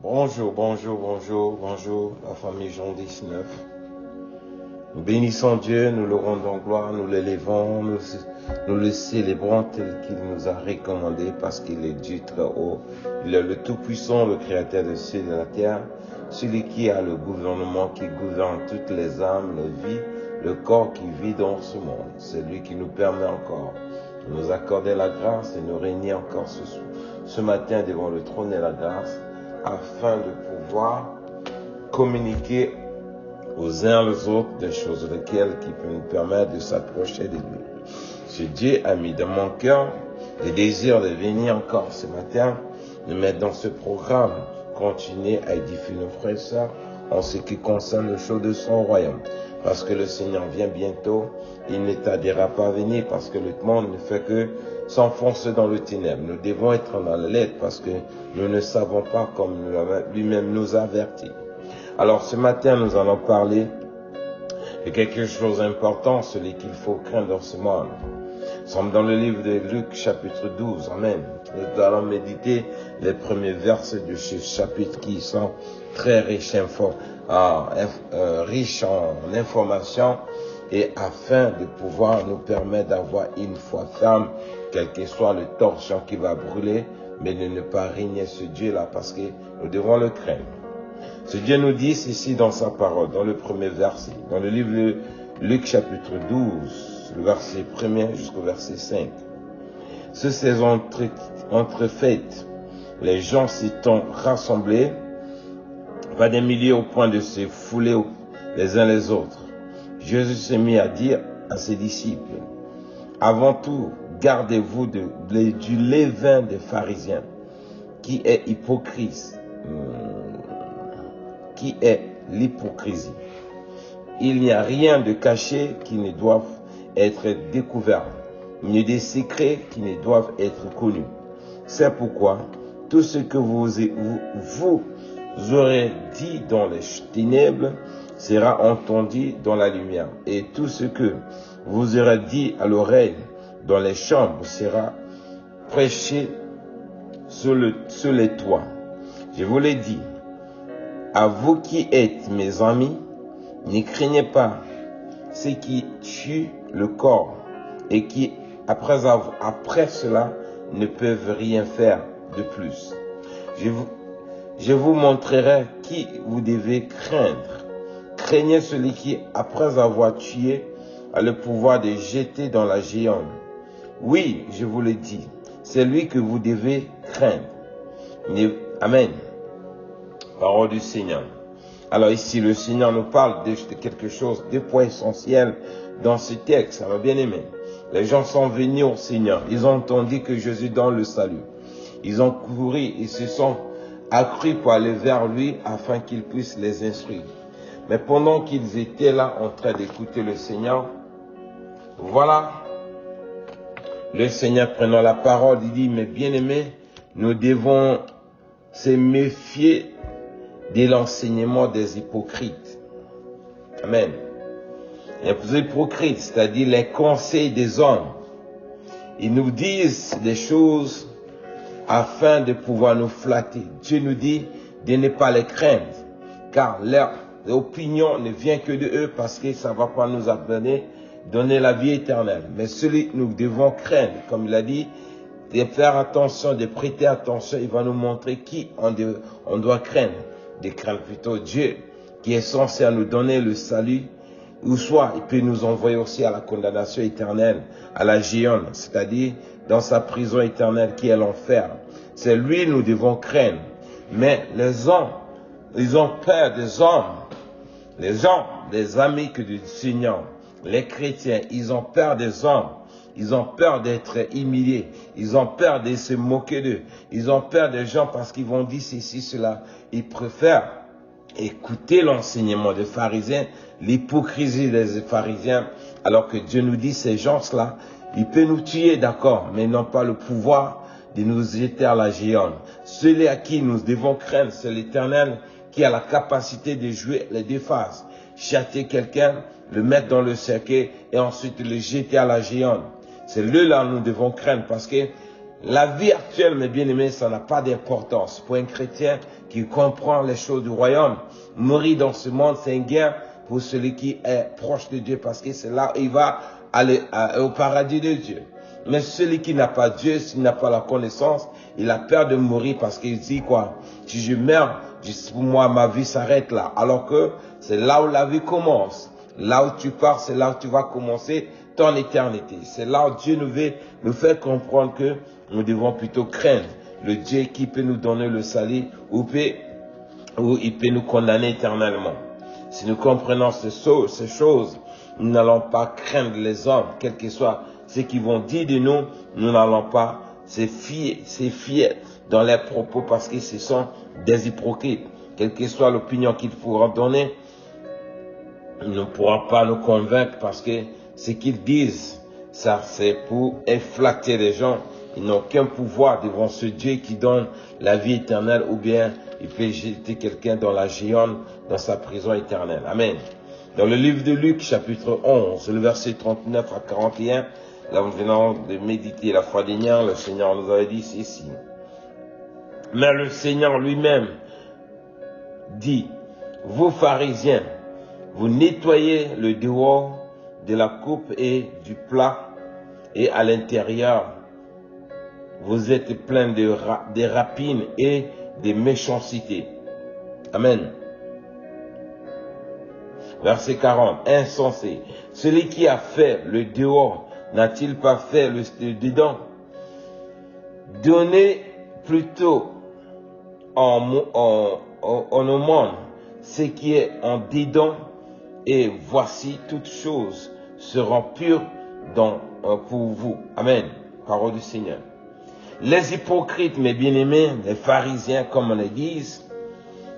Bonjour, la famille Jean 19. Nous bénissons Dieu, nous le rendons gloire, nous l'élevons, nous le célébrons tel qu'il nous a recommandé parce qu'il est Dieu très haut. Il est le Tout-Puissant, le Créateur de cieux et de la terre, celui qui a le gouvernement, qui gouverne toutes les âmes, les vies, le corps qui vit dans ce monde. C'est lui qui nous permet encore de nous accorder la grâce et nous régner encore ce matin devant le trône de la grâce, afin de pouvoir communiquer aux uns aux autres des choses lesquelles qui peuvent nous permettre de s'approcher de lui. Ce Dieu a mis dans mon cœur le désir de venir encore ce matin, de mettre dans ce programme, continuer à édifier nos frères et sœurs en ce qui concerne le choses de son royaume. Parce que le Seigneur vient bientôt, il ne tardera pas à venir parce que le monde ne fait que s'enfoncer dans le ténèbre. Nous devons être dans la lettre parce que nous ne savons pas comme lui-même nous avertit. Alors ce matin, nous allons parler de quelque chose d'important, celui qu'il faut craindre dans ce monde. Nous sommes dans le livre de Luc, chapitre 12. Amen. Nous allons méditer les premiers versets de ce chapitre qui sont très riches en informations et afin de pouvoir nous permettre d'avoir une foi ferme, quel que soit le torchon qui va brûler, mais de ne pas régner ce Dieu-là parce que nous devons le craindre. Ce Dieu nous dit ici dans sa parole, dans le premier verset, dans le livre de Luc chapitre 12, le verset 1er jusqu'au verset 5. Ce saison entrefaites, les gens s'étant rassemblés, pas des milliers au point de se fouler les uns les autres. Jésus s'est mis à dire à ses disciples, avant tout, gardez-vous du levain des pharisiens, qui est hypocrite. Qui est l'hypocrisie. Il n'y a rien de caché qui ne doive être découvert, ni des secrets qui ne doivent être connus. C'est pourquoi tout ce que vous aurez dit dans les ténèbres sera entendu dans la lumière, et tout ce que vous aurez dit à l'oreille dans les chambres sera prêché sur les toits. Je vous l'ai dit, à vous qui êtes mes amis, ne craignez pas ceux qui tuent le corps et qui, après cela, ne peuvent rien faire de plus. Je vous montrerai qui vous devez craindre. Craignez celui qui, après avoir tué, a le pouvoir de jeter dans la géhenne. Oui, je vous le dis, c'est lui que vous devez craindre. Amen. Parole du Seigneur. Alors ici, le Seigneur nous parle de quelque chose, de points essentiels dans ce texte. Alors bien aimé, les gens sont venus au Seigneur. Ils ont entendu que Jésus donne le salut. Ils ont couru, ils se sont accrus pour aller vers lui afin qu'il puisse les instruire. Mais pendant qu'ils étaient là en train d'écouter le Seigneur, voilà, le Seigneur prenant la parole, il dit, mais bien aimé, nous devons se méfier de l'enseignement des hypocrites. Amen. Les hypocrites, c'est-à-dire les conseils des hommes. Ils nous disent des choses afin de pouvoir nous flatter. Dieu nous dit de ne pas les craindre, car leur opinion ne vient que de eux parce que ça ne va pas nous donner la vie éternelle. Mais celui que nous devons craindre, comme il a dit, de faire attention, de prêter attention, il va nous montrer qui on doit craindre. De craindre plutôt Dieu, qui est censé nous donner le salut, ou soit il peut nous envoyer aussi à la condamnation éternelle, à la géhenne, c'est-à-dire dans sa prison éternelle qui est l'enfer. C'est lui que nous devons craindre. Mais les hommes, ils ont peur des hommes. Les gens, des amis que du Seigneur, les chrétiens, ils ont peur des hommes. Ils ont peur d'être humiliés. Ils ont peur de se moquer d'eux. Ils ont peur des gens parce qu'ils vont dire ceci, cela. Ils préfèrent écouter l'enseignement des pharisiens, l'hypocrisie des pharisiens, alors que Dieu nous dit, ces gens-là, ils peuvent nous tuer, d'accord, mais ils n'ont pas le pouvoir de nous jeter à la géhenne. Celui à qui nous devons craindre, c'est l'Éternel qui a la capacité de jouer les deux phases. Châtier quelqu'un, le mettre dans le cercueil et ensuite le jeter à la géhenne. C'est lui là nous devons craindre parce que La vie actuelle, mes bien-aimés, ça n'a pas d'importance. Pour un chrétien qui comprend les choses du royaume, mourir dans ce monde, c'est un gain pour celui qui est proche de Dieu, parce que c'est là où il va aller au paradis de Dieu. Mais celui qui n'a pas Dieu, s'il n'a pas la connaissance, il a peur de mourir parce qu'il dit quoi? Si je meurs, pour moi, ma vie s'arrête là. Alors que c'est là où la vie commence. Là où tu pars, c'est là où tu vas commencer ton éternité. C'est là où Dieu nous veut nous faire comprendre que nous devons plutôt craindre le Dieu qui peut nous donner le salut ou il peut nous condamner éternellement. Si nous comprenons ces choses, nous n'allons pas craindre les hommes, quel que soit ce qu'ils vont dire de nous, nous n'allons pas se fier dans leurs propos parce que ce sont des hypocrites. Quelle que soit l'opinion qu'ils pourront donner, ils ne pourront pas nous convaincre parce que ce qu'ils disent, ça c'est pour efflater les gens. Ils n'ont aucun pouvoir devant ce Dieu qui donne la vie éternelle ou bien il peut jeter quelqu'un dans la géante, dans sa prison éternelle. Amen. Dans le livre de Luc, chapitre 11, le verset 39 à 41, là nous venons de méditer la foi dernière, le Seigneur nous avait dit ceci. Mais le Seigneur lui-même dit, vous pharisiens, vous nettoyez le dehors de la coupe et du plat, et à l'intérieur, vous êtes pleins de rapines et de méchanceté. Amen. Verset 40. Insensé. Celui qui a fait le dehors, n'a-t-il pas fait le dedans? Donnez plutôt en aumône ce qui est en dedans, et voici toutes choses seront pures pour vous. Amen. Parole du Seigneur. Les hypocrites, mes bien-aimés, les pharisiens, comme on les dit,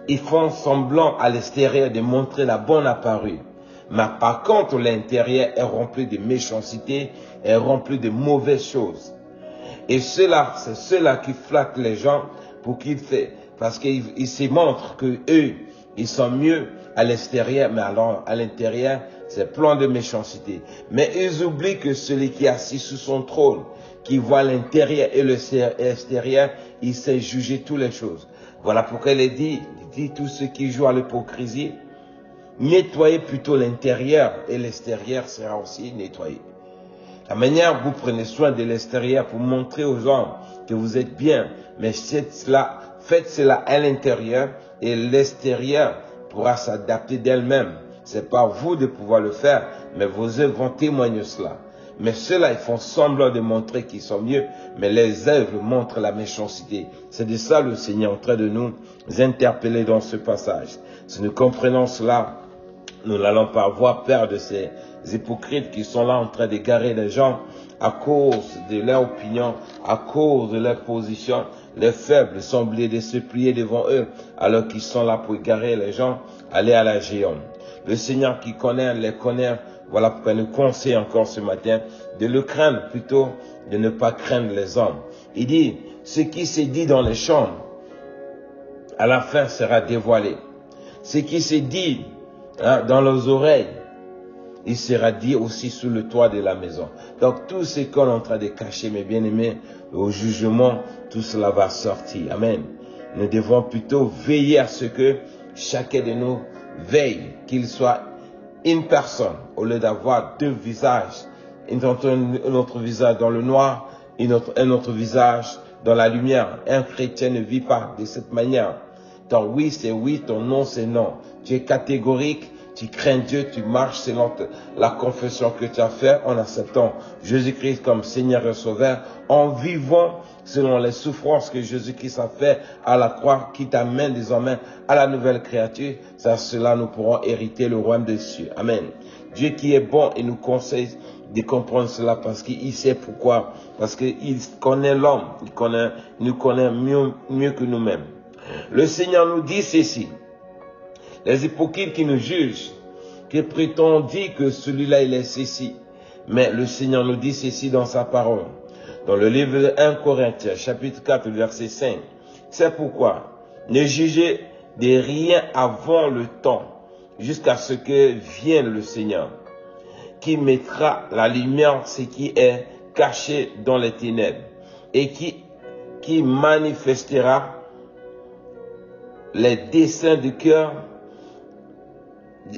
ils font semblant à l'extérieur de montrer la bonne apparue. Mais par contre, l'intérieur est rempli de méchanceté, est rempli de mauvaises choses. Et cela, c'est ceux-là qui flattent les gens pour qu'ils fassent, parce qu'ils se montrent que eux, ils sont mieux à l'extérieur, mais alors à l'intérieur, c'est plein de méchanceté. Mais ils oublient que celui qui est assis sous son trône, qui voit l'intérieur et l'extérieur, il sait juger toutes les choses. Voilà pourquoi il dit tous ceux qui jouent à l'hypocrisie, nettoyez plutôt l'intérieur et l'extérieur sera aussi nettoyé. La manière vous prenez soin de l'extérieur pour montrer aux gens que vous êtes bien, mais faites cela à l'intérieur et l'extérieur pourra s'adapter d'elle-même. C'est pas vous de pouvoir le faire, mais vos œuvres vont témoigner cela. Mais ceux-là, ils font semblant de montrer qu'ils sont mieux, mais les œuvres montrent la méchanceté. C'est de ça le Seigneur est en train de nous interpeller dans ce passage. Si nous comprenons cela, nous n'allons pas avoir peur de ces hypocrites qui sont là en train d'égarer les gens à cause de leur opinion, à cause de leur position. Les faibles sont obligés de se plier devant eux, alors qu'ils sont là pour égarer les gens, aller à la géante. Le Seigneur qui connaît, les connaît. Voilà pourquoi nous conseille encore ce matin de le craindre plutôt de ne pas craindre les hommes. Il dit, ce qui s'est dit dans les chambres, à la fin sera dévoilé. Ce qui s'est dit dans les oreilles, il sera dit aussi sous le toit de la maison. Donc tout ce qu'on est en train de cacher, mes bien-aimés, au jugement, tout cela va sortir. Amen. Nous devons plutôt veiller à ce que chacun de nous veille, qu'il soit une personne, au lieu d'avoir deux visages, un autre visage dans le noir, un autre visage dans la lumière. Un chrétien ne vit pas de cette manière. Ton oui, c'est oui, ton non, c'est non. Tu es catégorique, tu crains Dieu, tu marches selon la confession que tu as faite en acceptant Jésus-Christ comme Seigneur et Sauveur, en vivant selon les souffrances que Jésus-Christ a fait à la croix, qui t'amène désormais à la nouvelle créature. Cela nous pourrons hériter le royaume des cieux. Amen. Dieu qui est bon et nous conseille de comprendre cela parce qu'il sait pourquoi. Parce qu'il connaît l'homme, il nous connaît mieux que nous-mêmes. Le Seigneur nous dit ceci. Les hypocrites qui nous jugent, qui prétendent dire que celui-là il est ceci. Mais le Seigneur nous dit ceci dans sa parole. Dans le livre de 1 Corinthiens, chapitre 4, verset 5. C'est pourquoi ne jugez de rien avant le temps, jusqu'à ce que vienne le Seigneur, qui mettra la lumière ce qui est caché dans les ténèbres, et qui manifestera les desseins du cœur,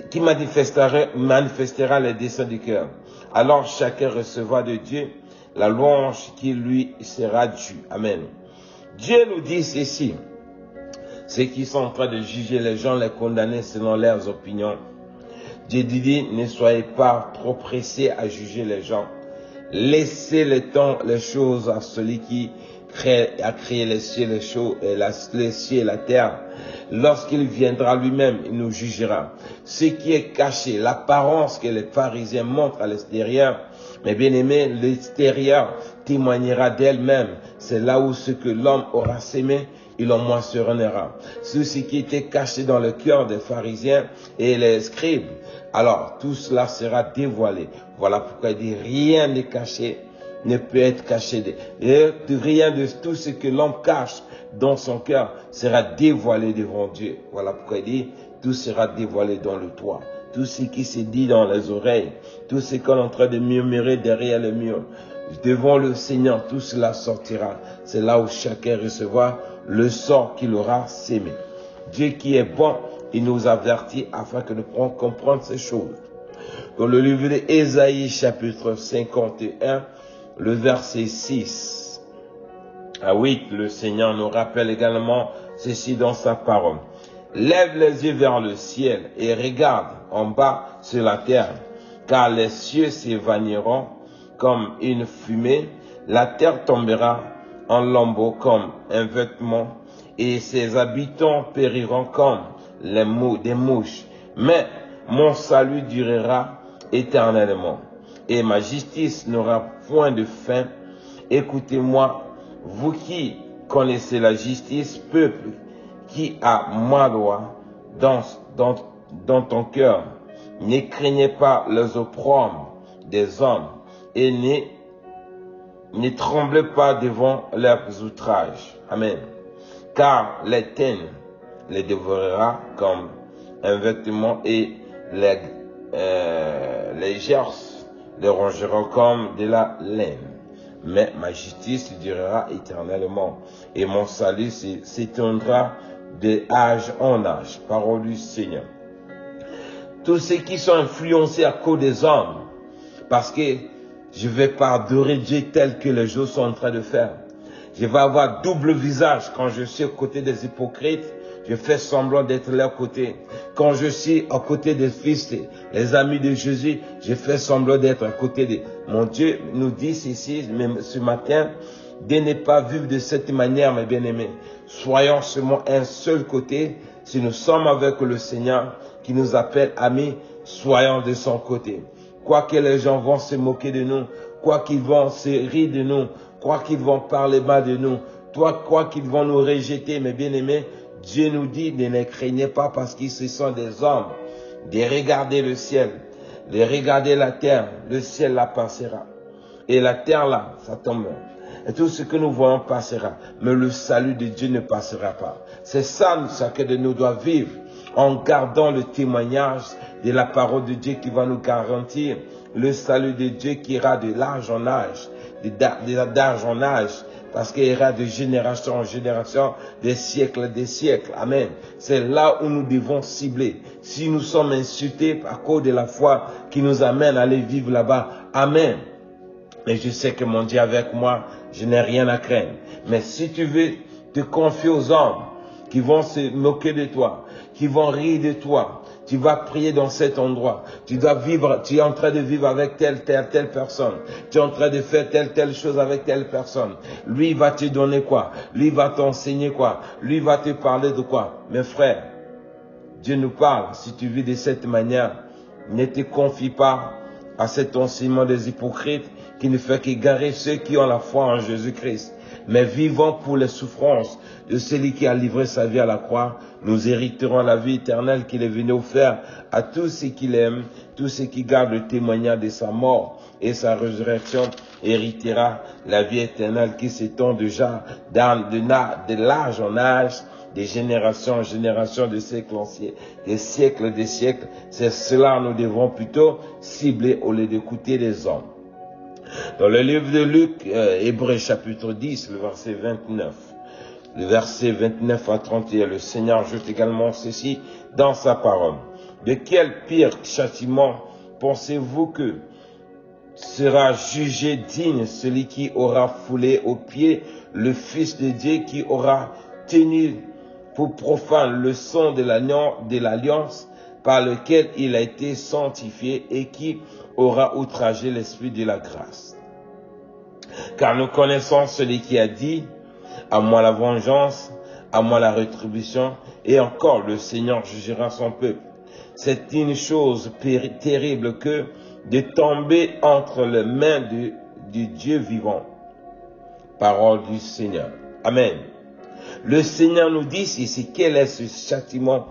qui manifestera les desseins du cœur. Alors chacun recevra de Dieu la louange qui lui sera due. Amen. Dieu nous dit ceci. Ceux qui sont en train de juger les gens, les condamner selon leurs opinions. Dieu dit, ne soyez pas trop pressés à juger les gens. Laissez le temps, les choses à celui qui a créé les cieux, les cieux et la terre. Lorsqu'il viendra lui-même, il nous jugera. Ce qui est caché, l'apparence que les pharisiens montrent à l'extérieur, mais bien aimé, l'extérieur témoignera d'elle-même. C'est là où ce que l'homme aura sémé, il en moissonnera. Ce qui était caché dans le cœur des pharisiens et les scribes, alors tout cela sera dévoilé. Voilà pourquoi il dit rien n'est caché, ne peut être caché. Et rien de tout ce que l'homme cache dans son cœur sera dévoilé devant Dieu. Voilà pourquoi il dit tout sera dévoilé dans le toit. Tout ce qui se dit dans les oreilles, tout ce qu'on est en train de murmurer derrière le mur, devant le Seigneur, tout cela sortira. C'est là où chacun recevra le sort qu'il aura sémé. Dieu qui est bon, il nous avertit afin que nous comprenions ces choses. Dans le livre d'Ésaïe, chapitre 51, le verset 6 à 8, le Seigneur nous rappelle également ceci dans sa parole. Lève les yeux vers le ciel et regarde en bas sur la terre, car les cieux s'évanouiront comme une fumée, la terre tombera en lambeaux comme un vêtement, et ses habitants périront comme des mouches. Mais mon salut durera éternellement, et ma justice n'aura point de fin. Écoutez-moi, vous qui connaissez la justice, peuple qui a ma loi dans ton cœur. Ne craignez pas les oppromes des hommes et ne tremblez pas devant leurs outrages. Amen. Car l'Éternel les dévorera comme un vêtement et les gerces les rongeront comme de la laine. Mais ma justice durera éternellement et mon salut s'étendra de âge en âge. Parole du Seigneur. Tous ceux qui sont influencés à cause des hommes, parce que je ne vais pas adorer Dieu tel que les gens sont en train de faire. Je vais avoir double visage quand je suis aux côtés des hypocrites. Je fais semblant d'être leur côté. Quand je suis à côté des fils, les amis de Jésus, je fais semblant d'être à côté de... Mon Dieu nous dit ici, même ce matin, de ne pas vivre de cette manière, mes bien-aimés. Soyons seulement un seul côté. Si nous sommes avec le Seigneur qui nous appelle amis, soyons de son côté. Quoi que les gens vont se moquer de nous, quoi qu'ils vont se rire de nous, quoi qu'ils vont parler mal de nous, quoi qu'ils vont nous rejeter, mes bien-aimés, Dieu nous dit de ne craignez pas parce qu'ils ce sont des hommes, de regarder le ciel, de regarder la terre, le ciel la passera. Et la terre là, ça tombe. Et tout ce que nous voyons passera, mais le salut de Dieu ne passera pas. C'est ça, chacun de nous doit vivre en gardant le témoignage de la parole de Dieu qui va nous garantir le salut de Dieu qui ira de l'âge en âge, d'âge en âge, parce qu'il ira de génération en génération, des siècles. Amen. C'est là où nous devons cibler. Si nous sommes insultés à cause de la foi qui nous amène à aller vivre là-bas, amen. Mais je sais que mon Dieu est avec moi, je n'ai rien à craindre. Mais si tu veux te confier aux hommes qui vont se moquer de toi, qui vont rire de toi, tu vas prier dans cet endroit. Tu dois vivre, tu es en train de vivre avec telle personne. Tu es en train de faire telle chose avec telle personne. Lui, il va te donner quoi? Lui, il va t'enseigner quoi? Lui, il va te parler de quoi? Mes frères, Dieu nous parle. Si tu vis de cette manière, ne te confie pas à cet enseignement des hypocrites qui ne fait qu'égarer ceux qui ont la foi en Jésus-Christ. Mais vivons pour les souffrances de celui qui a livré sa vie à la croix. Nous hériterons la vie éternelle qu'il est venu offrir à tous ceux qui l'aiment, tous ceux qui gardent le témoignage de sa mort et sa résurrection héritera la vie éternelle qui s'étend déjà de l'âge en âge, de génération en génération, de siècle en siècle, des siècles des siècles. C'est cela nous devons plutôt cibler au lieu d'écouter les hommes. Dans le livre de Luc, Hébreux chapitre 10, le verset 29. Le verset 29 à 31, le Seigneur ajoute également ceci dans sa parole. De quel pire châtiment pensez-vous que sera jugé digne celui qui aura foulé aux pieds le Fils de Dieu, qui aura tenu pour profane le sang de l'alliance par lequel il a été sanctifié et qui aura outragé l'Esprit de la grâce. Car nous connaissons celui qui a dit, à moi la vengeance, à moi la rétribution, et encore le Seigneur jugera son peuple. C'est une chose terrible que de tomber entre les mains du Dieu vivant. Parole du Seigneur. Amen. Le Seigneur nous dit ici, quel est ce châtiment?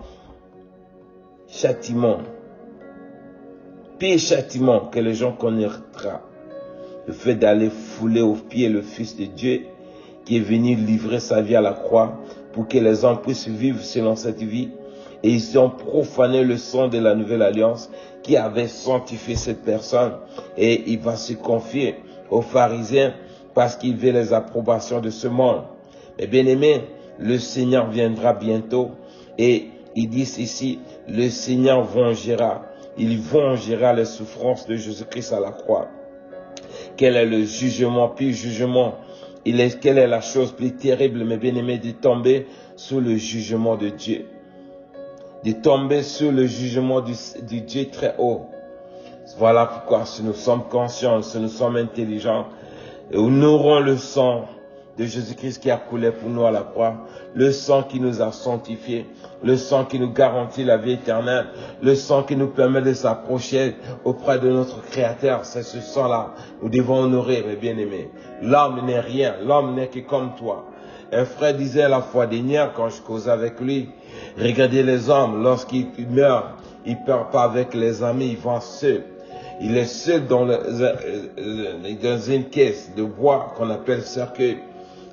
Pire châtiment que les gens connaîtront. Le fait d'aller fouler aux pieds le Fils de Dieu qui est venu livrer sa vie à la croix pour que les hommes puissent vivre selon cette vie. Et ils ont profané le sang de la nouvelle alliance qui avait sanctifié cette personne. Et il va se confier aux pharisiens parce qu'il veut les approbations de ce monde. Mais bien aimé, le Seigneur viendra bientôt et il dit ici, le Seigneur vengera. Il vengera les souffrances de Jésus-Christ à la croix. Quel est le jugement, pire jugement? Quelle est la chose plus terrible, mes bien-aimés, de tomber sous le jugement de Dieu? De tomber sous le jugement du Dieu très haut. Voilà pourquoi si nous sommes conscients, si nous sommes intelligents, nous aurons le sang de Jésus-Christ qui a coulé pour nous à la croix, le sang qui nous a sanctifiés, le sang qui nous garantit la vie éternelle, le sang qui nous permet de s'approcher auprès de notre Créateur. C'est ce sang-là, nous devons honorer, mes bien-aimés. L'homme n'est rien, l'homme n'est que comme toi. Un frère disait la fois dernière, quand je causais avec lui, regardez les hommes, lorsqu'ils meurent, ils ne perdent pas avec les amis, ils vont seuls. Il est seul dans une caisse de bois qu'on appelle cercueil.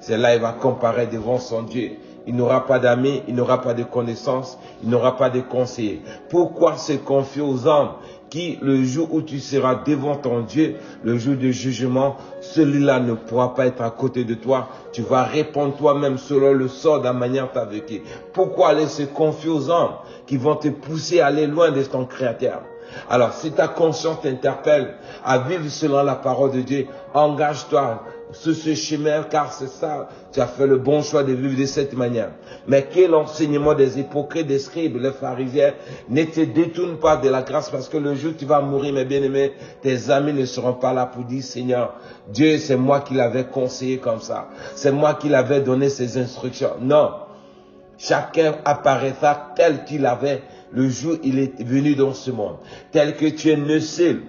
C'est là il va comparer devant son Dieu. Il n'aura pas d'amis, il n'aura pas de connaissances, il n'aura pas de conseillers. Pourquoi se confier aux hommes qui, le jour où tu seras devant ton Dieu, le jour du jugement, celui-là ne pourra pas être à côté de toi. Tu vas répondre toi-même selon le sort de la manière dont tu as vécu. Pourquoi aller se confier aux hommes qui vont te pousser à aller loin de ton Créateur? Alors, si ta conscience t'interpelle à vivre selon la parole de Dieu, engage-toi sur ce chemin, car c'est ça, tu as fait le bon choix de vivre de cette manière. Mais quel enseignement des hypocrites, des scribes, les pharisiens, ne te détourne pas de la grâce, parce que le jour où tu vas mourir, mes bien-aimés, tes amis ne seront pas là pour dire, Seigneur, Dieu, c'est moi qui l'avais conseillé comme ça. C'est moi qui l'avais donné ces instructions. Non. Chacun apparaîtra tel qu'il avait le jour où il est venu dans ce monde. Tel que tu es né seul.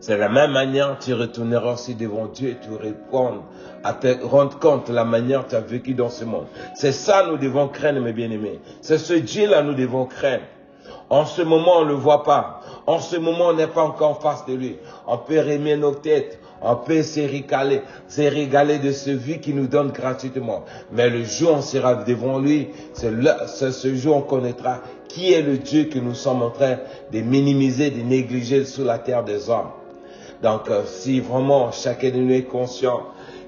C'est de la même manière que tu retourneras aussi devant Dieu et tu répondre à te rendre compte de la manière dont tu as vécu dans ce monde. C'est ça que nous devons craindre, mes bien-aimés. C'est ce Dieu-là que nous devons craindre. En ce moment, on ne le voit pas. En ce moment, on n'est pas encore en face de lui. On peut remuer nos têtes. On peut se régaler de ce vie qu'il nous donne gratuitement. Mais le jour où on sera devant lui, c'est ce jour où on connaîtra qui est le Dieu que nous sommes en train de minimiser, de négliger sur la terre des hommes. Donc, si vraiment chacun de nous est conscient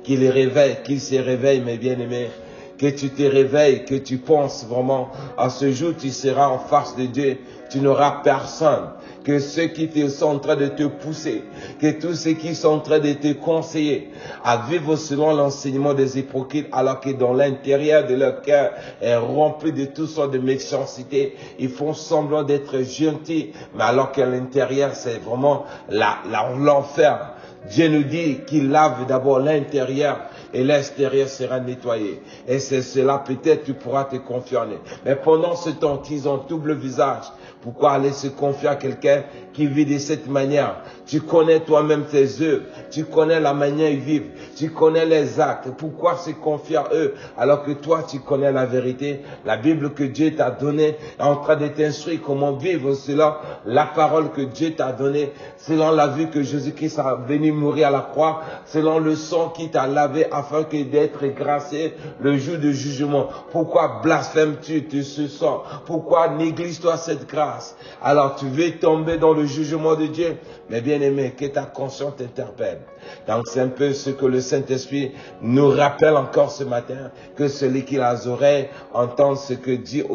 qu'il se réveille, mes bien-aimés, que tu te réveilles, que tu penses vraiment à ce jour, tu seras en face de Dieu, tu n'auras personne. Que ceux qui sont en train de te pousser, que tous ceux qui sont en train de te conseiller à vivre selon l'enseignement des hypocrites, alors que dans l'intérieur de leur cœur est rempli de toutes sortes de méchanceté, ils font semblant d'être gentils, mais alors qu'à l'intérieur c'est vraiment l'enfer. Dieu nous dit qu'il lave d'abord l'intérieur et l'extérieur sera nettoyé. Et c'est cela, peut-être tu pourras te confirmer. Mais pendant ce temps qu'ils ont double visage, pourquoi aller se confier à quelqu'un qui vit de cette manière? Tu connais toi-même tes œuvres, tu connais la manière ils vivent, tu connais les actes. Pourquoi se confier à eux alors que toi tu connais la vérité? La Bible que Dieu t'a donnée est en train de t'instruire comment vivre selon la parole que Dieu t'a donnée, selon la vie que Jésus-Christ a venu venu mourir à la croix selon le sang qui t'a lavé afin que d'être gracié le jour du jugement. Pourquoi blasphèmes-tu de ce sang? Pourquoi négliges-toi cette grâce? Alors tu veux tomber dans le jugement de Dieu? Mais bien aimé, que ta conscience t'interpelle. Donc c'est un peu ce que le Saint-Esprit nous rappelle encore ce matin, que celui qui a les oreilles entend ce que Dieu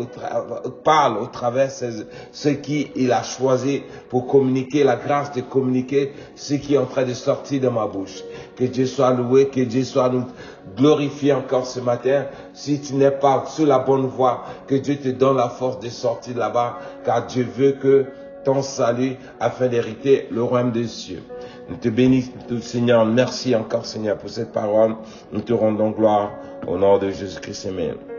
parle au travers de ce qu'il a choisi pour communiquer, la grâce de communiquer ce qui est en train de sortir de ma bouche. Que Dieu soit loué, que Dieu soit nous glorifié encore ce matin. Si tu n'es pas sur la bonne voie, que Dieu te donne la force de sortir là-bas, car Dieu veut que ton salut afin d'hériter le royaume des cieux. Nous te bénissons, Seigneur. Merci encore, Seigneur, pour cette parole. Nous te rendons gloire au nom de Jésus-Christ. Amen.